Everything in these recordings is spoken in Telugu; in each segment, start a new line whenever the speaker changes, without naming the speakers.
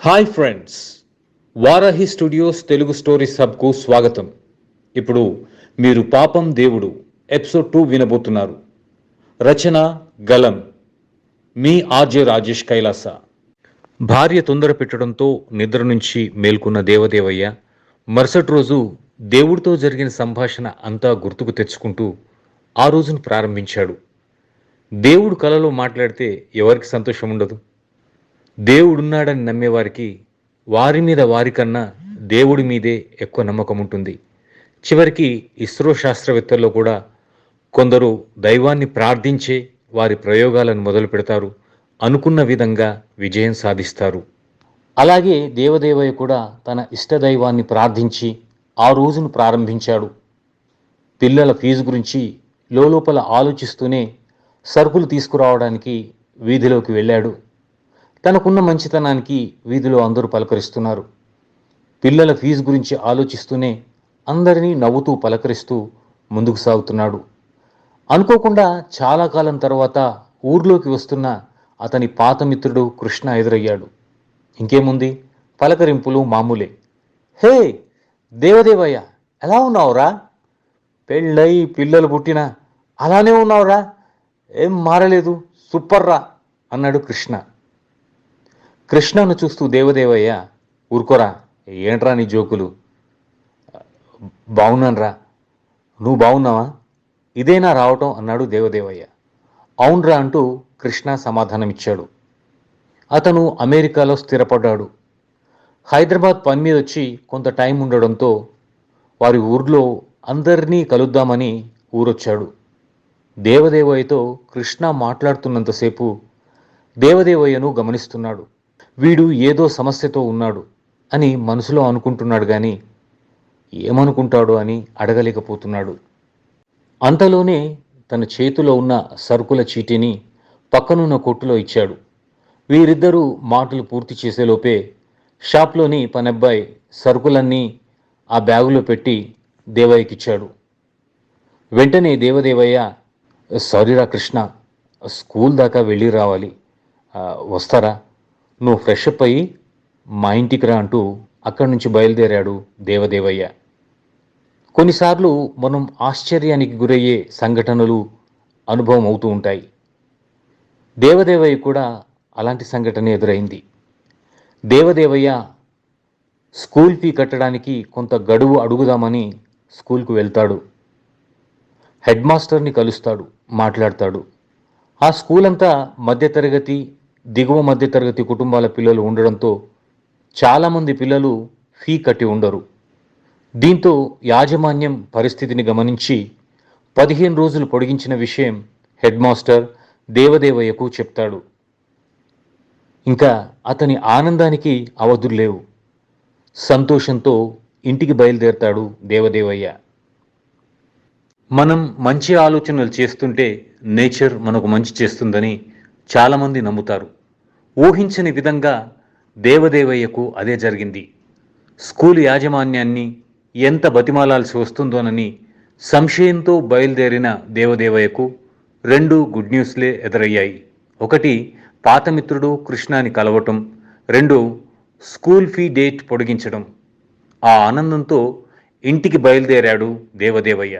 Hi friends, Varahi studios Telugu stories హబ్కు స్వాగతం. ఇప్పుడు మీరు పాపం దేవుడు ఎపిసోడ్ 2 వినబోతున్నారు. రచన గలం, మీ ఆర్జే రాజేష్ కైలాస. భార్య తొందర పెట్టడంతో నిద్ర నుంచి మేల్కొన్న దేవదేవయ్య మరుసటి రోజు దేవుడితో జరిగిన సంభాషణ అంతా గుర్తుకు తెచ్చుకుంటూ ఆ రోజును ప్రారంభించాడు. దేవుడు కలలో మాట్లాడితే ఎవరికి సంతోషం ఉండదు? దేవుడున్నాడని నమ్మేవారికి వారి మీద వారికన్నా దేవుడి మీదే ఎక్కువ నమ్మకం ఉంటుంది. చివరికి ఇస్రో శాస్త్రవేత్తల్లో కూడా కొందరు దైవాన్ని ప్రార్థించే వారి ప్రయోగాలను మొదలు పెడతారు, అనుకున్న విధంగా విజయం సాధిస్తారు. అలాగే దేవదేవయ్య కూడా తన ఇష్టదైవాన్ని ప్రార్థించి ఆ రోజును ప్రారంభించాడు. పిల్లల ఫీజు గురించి లోపల ఆలోచిస్తూనే సరుకులు తీసుకురావడానికి వీధిలోకి వెళ్ళాడు. తనకున్న మంచితనానికి వీధిలో అందరూ పలకరిస్తున్నారు. పిల్లల ఫీజు గురించి ఆలోచిస్తూనే అందరినీ నవ్వుతూ పలకరిస్తూ ముందుకు సాగుతున్నాడు. అనుకోకుండా చాలా కాలం తర్వాత ఊర్లోకి వస్తున్న అతని పాత మిత్రుడు కృష్ణ ఎదురయ్యాడు. ఇంకేముంది, పలకరింపులు మామూలే. హే దేవదేవయ్య, ఎలా ఉన్నావురా? పెళ్ళై పిల్లలు పుట్టినా అలానే ఉన్నావురా, ఏం మారలేదు, సూపర్ రా అన్నాడు కృష్ణ. కృష్ణను చూస్తూ దేవదేవయ్య, ఊరుకోరా, ఏంట్రా నీ జోకులు? బాగున్నాన్రా, నువ్వు బాగున్నావా? ఇదేనా రావటం అన్నాడు దేవదేవయ్య. అవునరా అంటూ కృష్ణ సమాధానమిచ్చాడు. అతను అమెరికాలో స్థిరపడ్డాడు. హైదరాబాద్ పని మీద వచ్చి కొంత టైం ఉండడంతో వారి ఊర్లో అందరినీ కలుద్దామని ఊరొచ్చాడు. దేవదేవయ్యతో కృష్ణ మాట్లాడుతున్నంతసేపు దేవదేవయ్యను గమనిస్తున్నాడు. వీడు ఏదో సమస్యతో ఉన్నాడు అని మనసులో అనుకుంటున్నాడు, కానీ ఏమనుకుంటాడో అని అడగలేకపోతున్నాడు. అంతలోనే తన చేతిలో ఉన్న సరుకుల చీటీని పక్కనున్న కొట్టులో ఇచ్చాడు. వీరిద్దరూ మాటలు పూర్తి చేసేలోపే షాప్లోని పనబ్బాయి సరుకులన్నీ ఆ బ్యాగులో పెట్టి దేవయ్యకిచ్చాడు. వెంటనే దేవదేవయ్య, సారీరా కృష్ణ, స్కూల్ దాకా వెళ్ళి రావాలి, వస్తారా? నువ్వు ఫ్రెష్ అప్ అయ్యి మా ఇంటికి రా అంటూ అక్కడి నుంచి బయలుదేరాడు దేవదేవయ్య. కొన్నిసార్లు మనం ఆశ్చర్యానికి గురయ్యే సంఘటనలు అనుభవం అవుతూ ఉంటాయి. దేవదేవయ్య కూడా అలాంటి సంఘటన ఎదురైంది. దేవదేవయ్య స్కూల్ ఫీ కట్టడానికి కొంత గడువు అడుగుదామని స్కూల్కు వెళ్తాడు. హెడ్ మాస్టర్ని కలుస్తాడు, మాట్లాడతాడు. ఆ స్కూల్ అంతా మధ్యతరగతి, దిగువ మధ్యతరగతి కుటుంబాల పిల్లలు ఉండడంతో చాలామంది పిల్లలు ఫీ కట్టి ఉండరు. దీంతో యాజమాన్యం పరిస్థితిని గమనించి 15 రోజులు పొడిగించిన విషయం హెడ్ మాస్టర్ దేవదేవయ్యకు చెప్తాడు. ఇంకా అతని ఆనందానికి అవధులు లేవు. సంతోషంతో ఇంటికి బయలుదేరతాడు దేవదేవయ్య. మనం మంచి ఆలోచనలు చేస్తుంటే నేచర్ మనకు మంచి చేస్తుందని చాలామంది నమ్ముతారు. ఊహించని విధంగా దేవదేవయ్యకు అదే జరిగింది. స్కూల్ యాజమాన్యాన్ని ఎంత బతిమాలాల్సి వస్తుందోనని సంశయంతో బయలుదేరిన దేవదేవయ్యకు 2 గుడ్ న్యూస్లే ఎదురయ్యాయి. ఒకటి, పాత మిత్రుడు కృష్ణాని కలవటం. 2, స్కూల్ ఫీ డేట్ పొడిగించడం. ఆ ఆనందంతో ఇంటికి బయలుదేరాడు దేవదేవయ్య.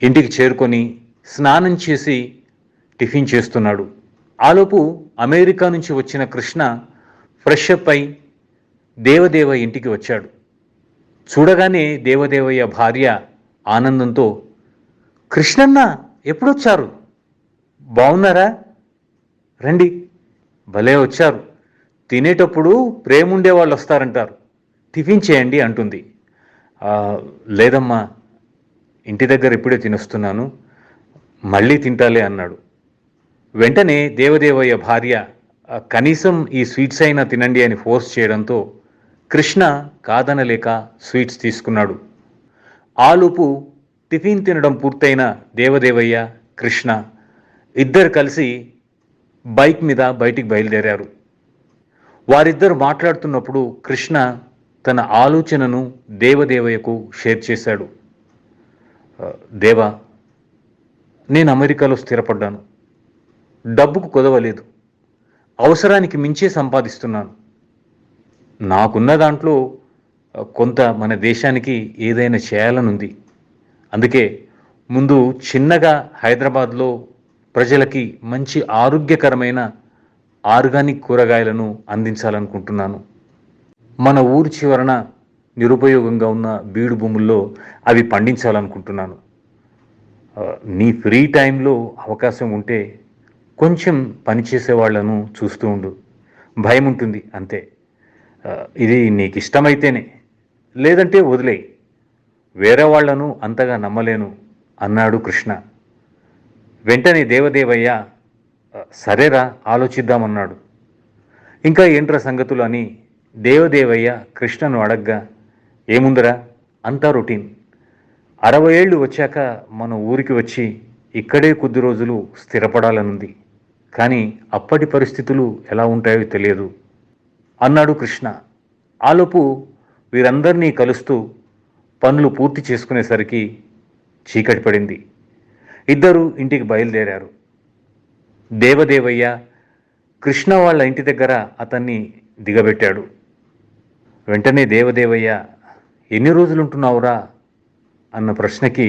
ఇంటికి చేరుకొని స్నానం చేసి టిఫిన్ చేస్తున్నాడు. ఆలోపు అమెరికా నుంచి వచ్చిన కృష్ణ ఫ్రెష్ అప్ అయి దేవదేవయ్య ఇంటికి వచ్చాడు. చూడగానే దేవదేవయ్య భార్య ఆనందంతో, కృష్ణన్న ఎప్పుడొచ్చారు? బాగున్నారా? రండి, భలే వచ్చారు. తినేటప్పుడు ప్రేముండే వాళ్ళు వస్తారంటారు, టిఫిన్ చేయండి అంటుంది. లేదమ్మా, ఇంటి దగ్గర ఇప్పుడే తినొస్తున్నాను, మళ్ళీ తింటాలే అన్నాడు. వెంటనే దేవదేవయ్య భార్య, కనీసం ఈ స్వీట్స్ అయినా తినండి అని ఫోర్స్ చేయడంతో కృష్ణ కాదనలేక స్వీట్స్ తీసుకున్నాడు. ఆలోపు టిఫిన్ తినడం పూర్తయిన దేవదేవయ్య, కృష్ణ ఇద్దరు కలిసి బైక్ మీద బయటికి బయలుదేరారు. వారిద్దరు మాట్లాడుతున్నప్పుడు కృష్ణ తన ఆలోచనను దేవదేవయ్యకు షేర్ చేశాడు. దేవా, నేను అమెరికాలో స్థిరపడ్డాను. డబ్బుకు కొదవలేదు. అవసరానికి మించే సంపాదిస్తున్నాను. నాకున్న దాంట్లో కొంత మన దేశానికి ఏదైనా చేయాలనుంది. అందుకే ముందు చిన్నగా హైదరాబాద్లో ప్రజలకి మంచి ఆరోగ్యకరమైన ఆర్గానిక్ కూరగాయలను అందించాలనుకుంటున్నాను. మన ఊరి చివరన నిరుపయోగంగా ఉన్న బీడు భూముల్లో అవి పండించాలనుకుంటున్నాను. నీ ఫ్రీ టైంలో అవకాశం ఉంటే కొంచెం పని చేసేవాళ్లను చూస్తూ ఉండు. భయం ఉంటుంది అంతే. ఇది నీకు ఇష్టమైతేనే, లేదంటే వదిలేయి. వేరే వాళ్లను అంతగా నమ్మలేను అన్నాడు కృష్ణ. వెంటనే దేవదేవయ్య సరేరా ఆలోచిద్దామన్నాడు. ఇంకా ఏంట్రా సంగతులు అని దేవదేవయ్య కృష్ణను అడగ్గా, ఏముందరా అంతా రొటీన్. 60 ఏళ్ళు వచ్చాక మన ఊరికి వచ్చి ఇక్కడే కొద్ది రోజులు స్థిరపడాలనుంది. కానీ అప్పటి పరిస్థితులు ఎలా ఉంటాయో తెలియదు అన్నాడు కృష్ణ. ఆలోపు వీరందరినీ కలుస్తూ పనులు పూర్తి చేసుకునేసరికి చీకటి పడింది. ఇద్దరూ ఇంటికి బయలుదేరారు. దేవదేవయ్య కృష్ణ వాళ్ళ ఇంటి దగ్గర అతన్ని దిగబెట్టాడు. వెంటనే దేవదేవయ్య, ఎన్ని రోజులుంటున్నావురా అన్న ప్రశ్నకి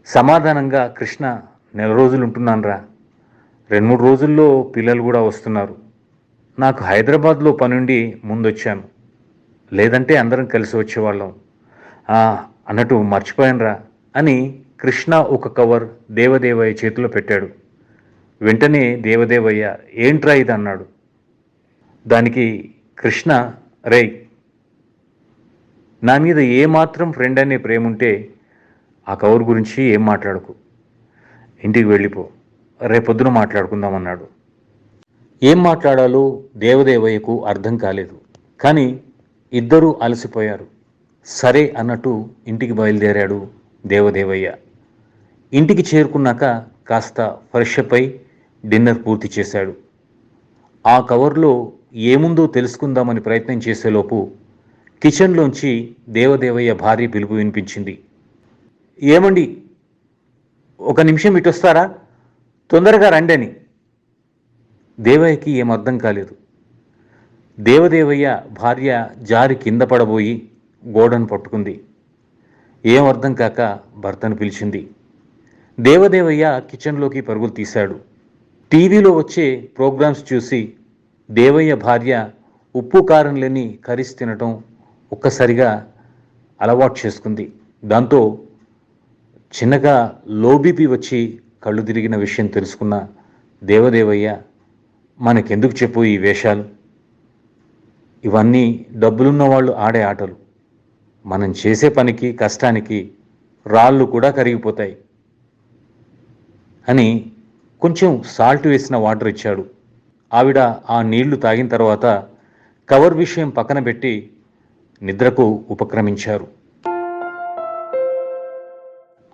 సమాధానంగా కృష్ణ, 4 రోజులుంటున్నానురా. 2-3 రోజుల్లో పిల్లలు కూడా వస్తున్నారు. నాకు హైదరాబాద్లో పనుండి ముందొచ్చాను, లేదంటే అందరం కలిసి వచ్చేవాళ్ళం. అన్నట్టు మర్చిపోయానురా అని కృష్ణ ఒక కవర్ దేవదేవయ్య చేతిలో పెట్టాడు. వెంటనే దేవదేవయ్య, ఏంట్రా ఇది అన్నాడు. దానికి కృష్ణ, రేయ్, నా మీద ఏమాత్రం ఫ్రెండ్ అనే ప్రేమ ఉంటే ఆ కవర్ గురించి ఏం మాట్లాడకు, ఇంటికి వెళ్ళిపో, రేపొద్దున మాట్లాడుకుందామన్నాడు. ఏం మాట్లాడాలో దేవదేవయ్యకు అర్థం కాలేదు. కానీ ఇద్దరూ అలసిపోయారు. సరే అన్నట్టు ఇంటికి బయలుదేరాడు దేవదేవయ్య. ఇంటికి చేరుకున్నాక కాస్త ఫ్రెష్ అప్ అయి డిన్నర్ పూర్తి చేశాడు. ఆ కవర్లో ఏముందో తెలుసుకుందామని ప్రయత్నం చేసేలోపు కిచెన్లోంచి దేవదేవయ్య భార్య పిలుపు వినిపించింది. ఏమండి, 1 నిమిషం ఇటొస్తారా, తొందరగా రండని. దేవయ్యకి ఏమర్థం కాలేదు. దేవదేవయ్య భార్య జారి కింద పడబోయి గోడను పట్టుకుంది. ఏం అర్థం కాక భర్తను పిలిచింది. దేవదేవయ్య కిచెన్లోకి పరుగులు తీశాడు. టీవీలో వచ్చే ప్రోగ్రామ్స్ చూసి దేవయ్య భార్య ఉప్పు కారం లేని కర్రీస్ తినటం ఒక్కసారిగా అలవాటు చేసుకుంది. దాంతో చిన్నగా లో బీపీ వచ్చి కళ్ళు తిరిగిన విషయం తెలుసుకున్న దేవదేవయ్య, మనకెందుకు చెప్పు ఈ వేషాలు, ఇవన్నీ డబ్బులున్న వాళ్ళు ఆడే ఆటలు. మనం చేసే పనికి కష్టానికి రాళ్ళు కూడా కరిగిపోతాయి అని కొంచెం సాల్ట్ వేసిన వాటర్ ఇచ్చాడు. ఆవిడ ఆ నీళ్లు తాగిన తర్వాత కవర్ విషయం పక్కన పెట్టి నిద్రకు ఉపక్రమించారు.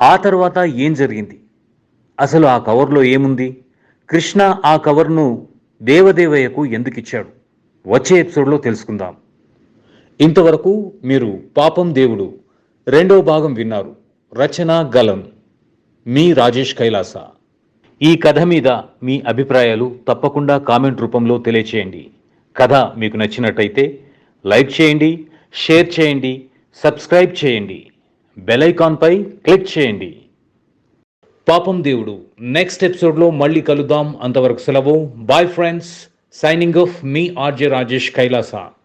ఆ తర్వాత ఏం జరిగింది, అసలు ఆ కవర్లో ఏముంది, కృష్ణ ఆ కవర్ను దేవదేవయ్యకు ఎందుకు ఇచ్చాడు, వచ్చే ఎపిసోడ్లో తెలుసుకుందాం. ఇంతవరకు మీరు పాపం దేవుడు 2వ భాగం విన్నారు. రచన గలం, మీ రాజేష్ కైలాస. ఈ కథ మీద మీ అభిప్రాయాలు తప్పకుండా కామెంట్ రూపంలో తెలియచేయండి. కథ మీకు నచ్చినట్టయితే లైక్ చేయండి, షేర్ చేయండి, సబ్స్క్రైబ్ చేయండి, బెల్ ఐకాన్పై క్లిక్ చేయండి. పాపం దేవుడు నెక్స్ట్ ఎపిసోడ్లో మళ్ళీ కలుద్దాం. అంతవరకు సెలవు. Bye friends. సైనింగ్ ఆఫ్, మీ ఆర్జే రాజేష్ కైలాస.